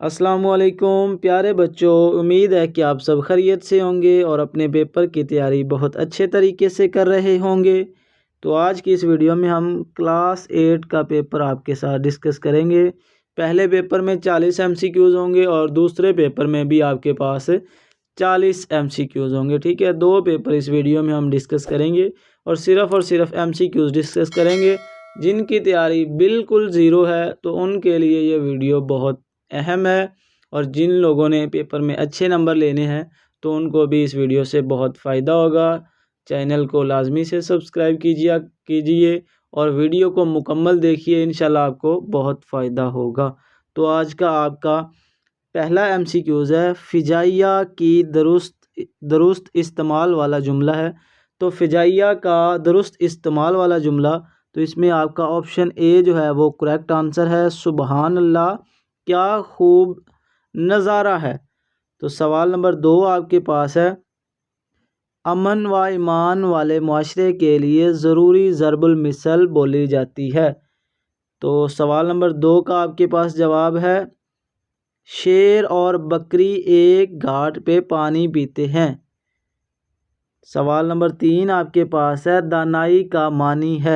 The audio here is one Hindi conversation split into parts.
अस्सलामुअलैकुम प्यारे बच्चों, उम्मीद है कि आप सब खैरियत से होंगे और अपने पेपर की तैयारी बहुत अच्छे तरीके से कर रहे होंगे। तो आज की इस वीडियो में हम क्लास 8 का पेपर आपके साथ डिस्कस करेंगे। पहले पेपर में 40 MCQs होंगे और दूसरे पेपर में भी आपके पास 40 MCQs होंगे। ठीक है, दो पेपर इस वीडियो में हम डिस्कस करेंगे और सिर्फ MCQs डिस्कस करेंगे। जिनकी तैयारी बिल्कुल ज़ीरो है तो उनके लिए ये वीडियो बहुत अहम है, और जिन लोगों ने पेपर में अच्छे नंबर लेने हैं तो उनको भी इस वीडियो से बहुत फ़ायदा होगा। चैनल को लाजमी से सब्सक्राइब कीजिए और वीडियो को मुकम्मल देखिए, इंशाल्लाह आपको बहुत फ़ायदा होगा। तो आज का आपका पहला MCQs है, फ़िजाइया की दुरुस्त इस्तेमाल वाला जुमला है। तो फ़िजाइया का दुरुस्त इस्तेमाल वाला जुमला, तो इसमें आपका ऑप्शन ए जो है वो करेक्ट आंसर है। सुबहान अल्लाह क्या खूब नज़ारा है। तो सवाल नंबर 2 आपके पास है, अमन व ईमान वाले मुआशरे के लिए ज़रूरी ज़रबुल मिसल बोली जाती है। तो सवाल नंबर 2 का आपके पास जवाब है, शेर और बकरी एक घाट पे पानी पीते हैं। सवाल नंबर 3 आपके पास है, दानाई का मानी है।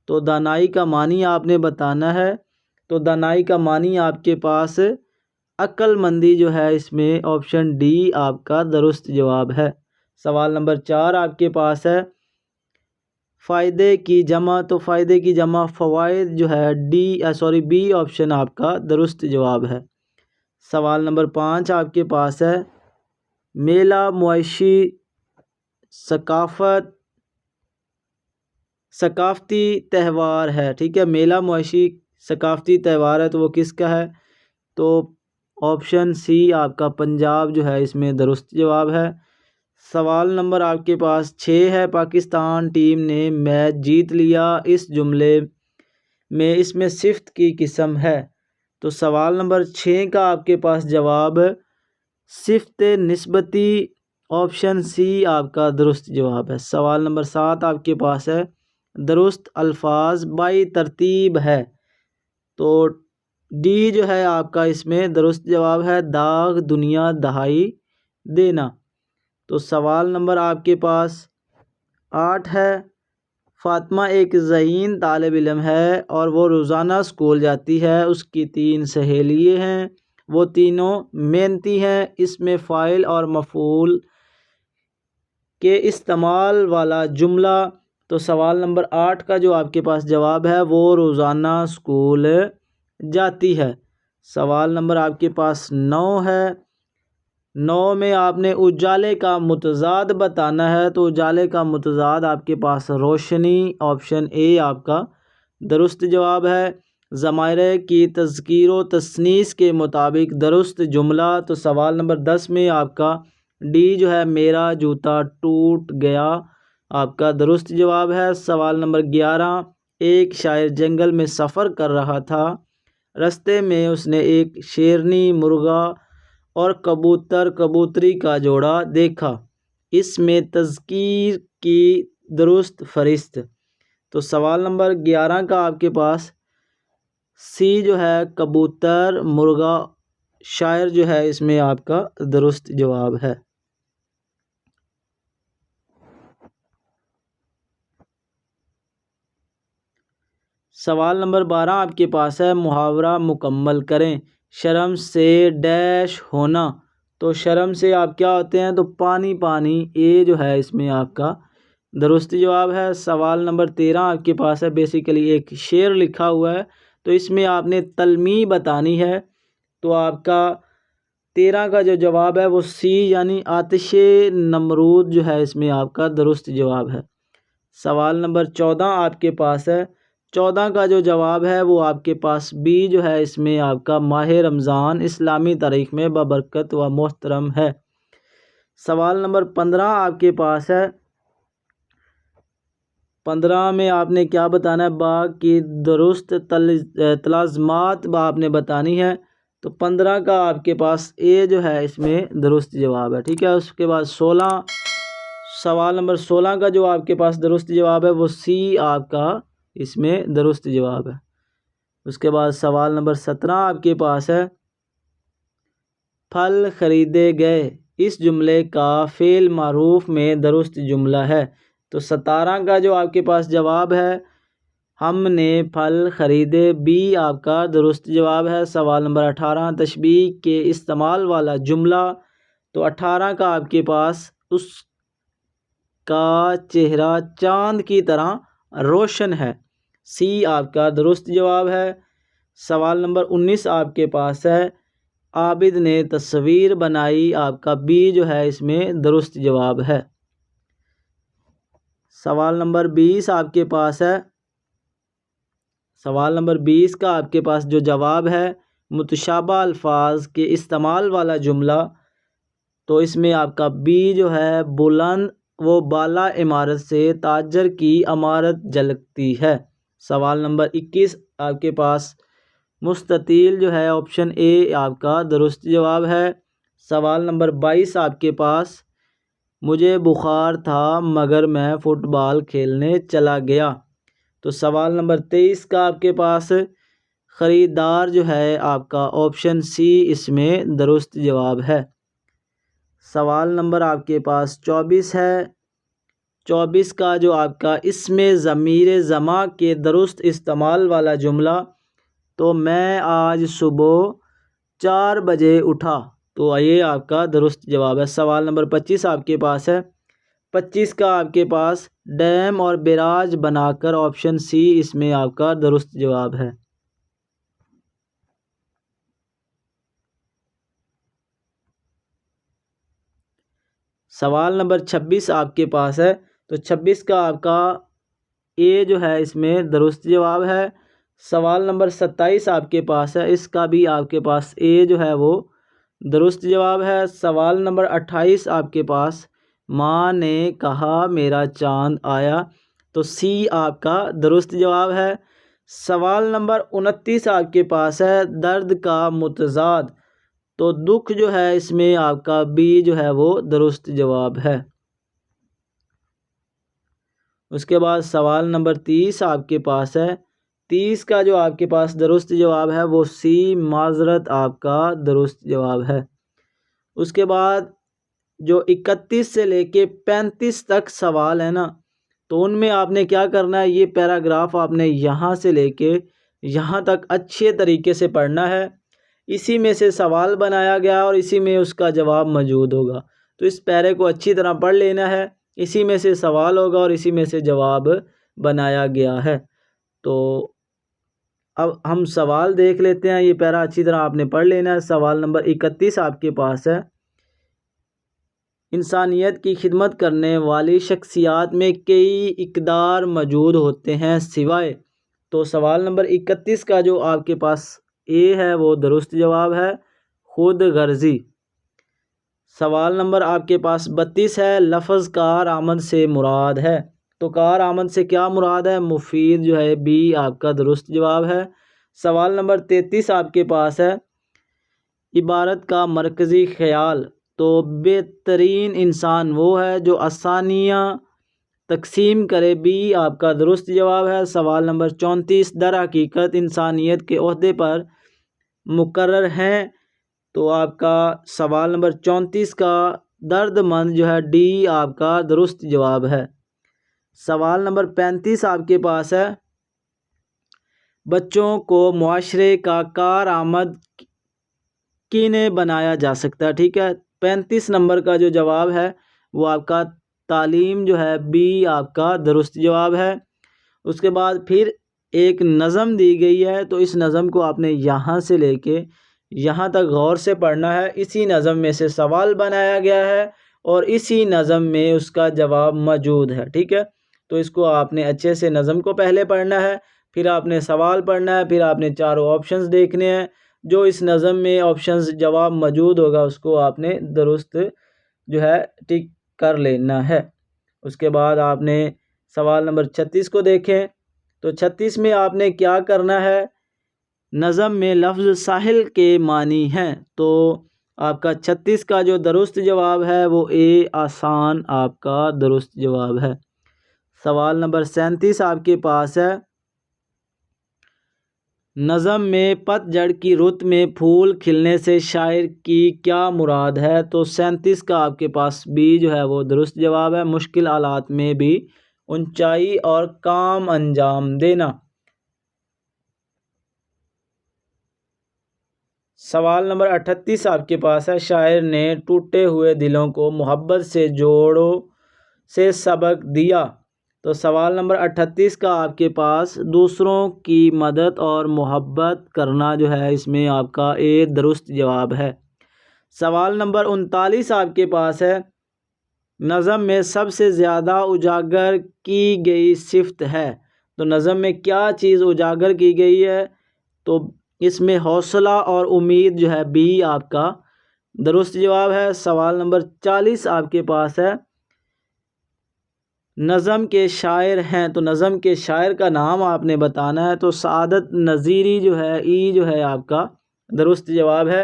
तो दानाई का मानी आपने बताना है। तो दानाई का मानी आपके पास अक्लमंदी जो है, इसमें ऑप्शन डी आपका दुरुस्त जवाब है। सवाल नंबर 4 आपके पास है, फ़ायदे की जमा। तो फ़ायदे की जमा फ़वाइद जो है बी ऑप्शन आपका दुरुस्त जवाब है। सवाल नंबर 5 आपके पास है, मेला मुआशी सकाफ़ती त्यौहार है। ठीक है, मेला मुआशी सकाफ़ती त्यौहार है, तो वो किसका है? तो ऑप्शन सी आपका पंजाब जो है इसमें दुरुस्त जवाब है। सवाल नंबर आपके पास 6 है, पाकिस्तान टीम ने मैच जीत लिया, इस जुमले में इसमें सिफ्त की किस्म है। तो सवाल नंबर 6 का आपके पास जवाब सिफ्त निस्बती, ऑप्शन सी आपका दुरुस्त जवाब है। सवाल नंबर 7 आपके पास है, दुरुस्त अल्फाज बाई तरतीब है। तो डी जो है आपका इसमें दुरुस्त जवाब है, दाग दुनिया दहाई देना। तो सवाल नंबर आपके पास 8 है, फ़ातिमा एक ज़हीन तालिब इल्म है और वो रोज़ाना स्कूल जाती है। उसकी 3 सहेलियाँ हैं, वो तीनों मेहनती हैं। इसमें फ़ाइल और मफ़ूल के इस्तेमाल वाला जुमला। तो सवाल नंबर 8 का जो आपके पास जवाब है वो रोज़ाना स्कूल जाती है। सवाल नंबर आपके पास 9 है, 9 में आपने उजाले का मुतज़ाद बताना है। तो उजाले का मुतज़ाद आपके पास रोशनी, ऑप्शन ए आपका दुरुस्त जवाब है। ज़मायरे की तज़कीर व तस्नीस के मुताबिक दुरुस्त जुमला। तो सवाल नंबर 10 में आपका डी जो है, मेरा जूता टूट गया, आपका दुरुस्त जवाब है। सवाल नंबर 11, एक शायर जंगल में सफ़र कर रहा था, रास्ते में उसने एक शेरनी, मुर्गा और कबूतरी का जोड़ा देखा, इसमें तज़कीर की दुरुस्त फरिस्त। तो सवाल नंबर 11 का आपके पास सी जो है, कबूतर मुर्गा शायर जो है, इसमें आपका दुरुस्त जवाब है। सवाल नंबर 12 आपके पास है, मुहावरा मुकम्मल करें। शर्म से डैश होना। तो शर्म से आप क्या होते हैं? तो पानी पानी, ए जो है इसमें आपका दुरुस्त जवाब है। सवाल नंबर 13 आपके पास है, बेसिकली एक शेर लिखा हुआ है, तो इसमें आपने तलमी बतानी है। तो आपका 13 का जो जवाब है वो सी यानी आतिशे नमरूद जो है, इसमें आपका दुरुस्त जवाब है। सवाल नंबर 14 आपके पास है, 14 का जो जवाब है वो आपके पास बी जो है, इसमें आपका माह रमज़ान इस्लामी तारीख़ में बबरकत व मोहतरम है। सवाल नंबर 15 आपके पास है, 15 में आपने क्या बताना है? बाग की दुरुस्त तलाज़मात आपने बतानी है। तो 15 का आपके पास ए जो है, इसमें दुरुस्त जवाब है। ठीक है, उसके बाद 16, सवाल नंबर 16 का जो आपके पास दुरुस्त जवाब है वो सी आपका इसमें दुरुस्त जवाब है। उसके बाद सवाल नंबर 17 आपके पास है, फल खरीदे गए इस जुमले का फ़ेल मारूफ में दुरुस्त जुमला है। तो 17 का जो आपके पास जवाब है, हमने फल खरीदे, बी आपका दुरुस्त जवाब है। सवाल नंबर 18 तशबीह के इस्तेमाल वाला जुमला। तो 18 का आपके पास उसका चेहरा चांद की तरह रोशन है, सी आपका दुरुस्त जवाब है। सवाल नंबर 19 आपके पास है, आबिद ने तस्वीर बनाई, आपका बी जो है इसमें दुरुस्त जवाब है। सवाल नंबर 20 आपके पास है, सवाल नंबर 20 का आपके पास जो जवाब है, मुतशाबा अल्फाज के इस्तेमाल वाला जुमला। तो इसमें आपका बी जो है, बुलंद वो बाला इमारत से ताजर की इमारत झलकती है। सवाल नंबर 21 आपके पास, मुस्ततील जो है ऑप्शन ए आपका दुरुस्त जवाब है। सवाल नंबर 22 आपके पास, मुझे बुखार था मगर मैं फ़ुटबॉल खेलने चला गया। तो सवाल नंबर 23 का आपके पास, ख़रीदार जो है आपका ऑप्शन सी इसमें दुरुस्त जवाब है। सवाल नंबर आपके पास 24 है, 24 का जो आपका इसमें ज़मीर ज़मा के दुरुस्त इस्तेमाल वाला जुमला। तो मैं आज सुबह 4 बजे उठा, तो ये आपका दुरुस्त जवाब है। सवाल नंबर 25 आपके पास है, 25 का आपके पास डैम और बैराज बनाकर, ऑप्शन सी इसमें आपका दुरुस्त जवाब है। सवाल नंबर 26 आपके पास है, तो 26 का आपका ए जो है इसमें दुरुस्त जवाब है। सवाल नंबर 27 आपके पास है, इसका भी आपके पास ए जो है वो दुरुस्त जवाब है। सवाल नंबर 28 आपके पास, माँ ने कहा मेरा चाँद आया, तो सी आपका दुरुस्त जवाब है। सवाल नंबर 29 आपके पास है, दर्द का मुतज़ाद, तो दुख जो है इसमें आपका बी जो है वो दुरुस्त जवाब है। उसके बाद सवाल नंबर 30 आपके पास है, 30 का जो आपके पास दुरुस्त जवाब है वो सी माजरत आपका दुरुस्त जवाब है। उसके बाद जो 31 से लेके 35 तक सवाल है ना, तो उनमें आपने क्या करना है, ये पैराग्राफ आपने यहाँ से लेके यहाँ तक अच्छे तरीके से पढ़ना है। इसी में से सवाल बनाया गया और इसी में उसका जवाब मौजूद होगा। तो इस पैरे को अच्छी तरह पढ़ लेना है, इसी में से सवाल होगा और इसी में से जवाब बनाया गया है। तो अब हम सवाल देख लेते हैं, ये पैरा अच्छी तरह आपने पढ़ लेना है। सवाल नंबर 31 आपके पास है, इंसानियत की खिदमत करने वाली शख्सियात में कई इक़दार मौजूद होते हैं सिवाय। तो सवाल नंबर 31 का जो आपके पास ए है वो दुरुस्त जवाब है, खुद गर्जी। सवाल नंबर आपके पास 32 है, लफ्ज़ कार आमद से मुराद है, तो कार आमद से क्या मुराद है, मुफीद जो है बी आपका दुरुस्त जवाब है। सवाल नंबर 33 आपके पास है, इबारत का मरकज़ी ख़याल, तो बेहतरीन इंसान वो है जो आसानियाँ तकसीम करे, बी आपका दुरुस्त जवाब है। सवाल नंबर 34, दर हकीकत इंसानियत के ओहदे पर मुकर्रर हैं, तो आपका सवाल नंबर 34 का दर्दमंद जो है डी आपका दुरुस्त जवाब है। सवाल नंबर 35 आपके पास है, बच्चों को मुआशरे का कारआमद किन्हें बनाया जा सकता है, ठीक है। 35 नंबर का जो जवाब है वो आपका तालीम जो है बी आपका दुरुस्त जवाब है। उसके बाद फिर एक नज़म दी गई है, तो इस नज़म को आपने यहाँ से लेके यहाँ तक गौर से पढ़ना है। इसी नज़म में से सवाल बनाया गया है और इसी नज़म में उसका जवाब मौजूद है, ठीक है। तो इसको आपने अच्छे से नज़म को पहले पढ़ना है, फिर आपने सवाल पढ़ना है, फिर आपने चारों ऑप्शंस देखने हैं। जो इस नज़म में ऑप्शंस जवाब मौजूद होगा उसको आपने दुरुस्त जो है टिक कर लेना है। उसके बाद आपने सवाल नंबर 36 को देखें, तो 36 में आपने क्या करना है, नज़म में लफ्ज़ साहिल के मानी हैं, तो आपका 36 का जो दुरुस्त जवाब है वो ए आसान आपका दुरुस्त जवाब है। सवाल नंबर 37 आपके पास है, नज़म में पतझड़ की रुत में फूल खिलने से शायर की क्या मुराद है? तो 37 का आपके पास बी जो है वो दुरुस्त जवाब है। मुश्किल हालात में भी ऊंचाई और काम अंजाम देना। सवाल नंबर 38 आपके पास है। शायर ने टूटे हुए दिलों को मोहब्बत से जोड़ो से सबक दिया। तो सवाल नंबर 38 का आपके पास दूसरों की मदद और मोहब्बत करना जो है इसमें आपका ए दुरुस्त जवाब है। सवाल नंबर 39 आपके पास है। नज़म में सबसे ज़्यादा उजागर की गई सिफ़त है। तो नज़म में क्या चीज़ उजागर की गई है? तो इसमें हौसला और उम्मीद जो है बी आपका दुरुस्त जवाब है। सवाल नंबर 40 आपके पास है। नज़म के शायर हैं, तो नज़म के शायर का नाम आपने बताना है। तो सादत नज़ीरी जो है ई जो है आपका दुरुस्त जवाब है।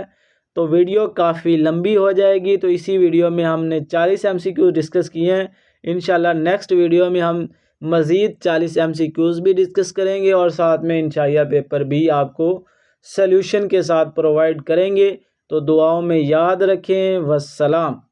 तो वीडियो काफ़ी लंबी हो जाएगी, तो इसी वीडियो में हमने 40 MCQ डिस्कस किए हैं। इंशाल्लाह नेक्स्ट वीडियो में हम मज़ीद 40 MCQs भी डिस्कस करेंगे और साथ में इंशाल्लाह पेपर भी आपको सल्यूशन के साथ प्रोवाइड करेंगे। तो दुआओं में याद रखें। वस्सलाम।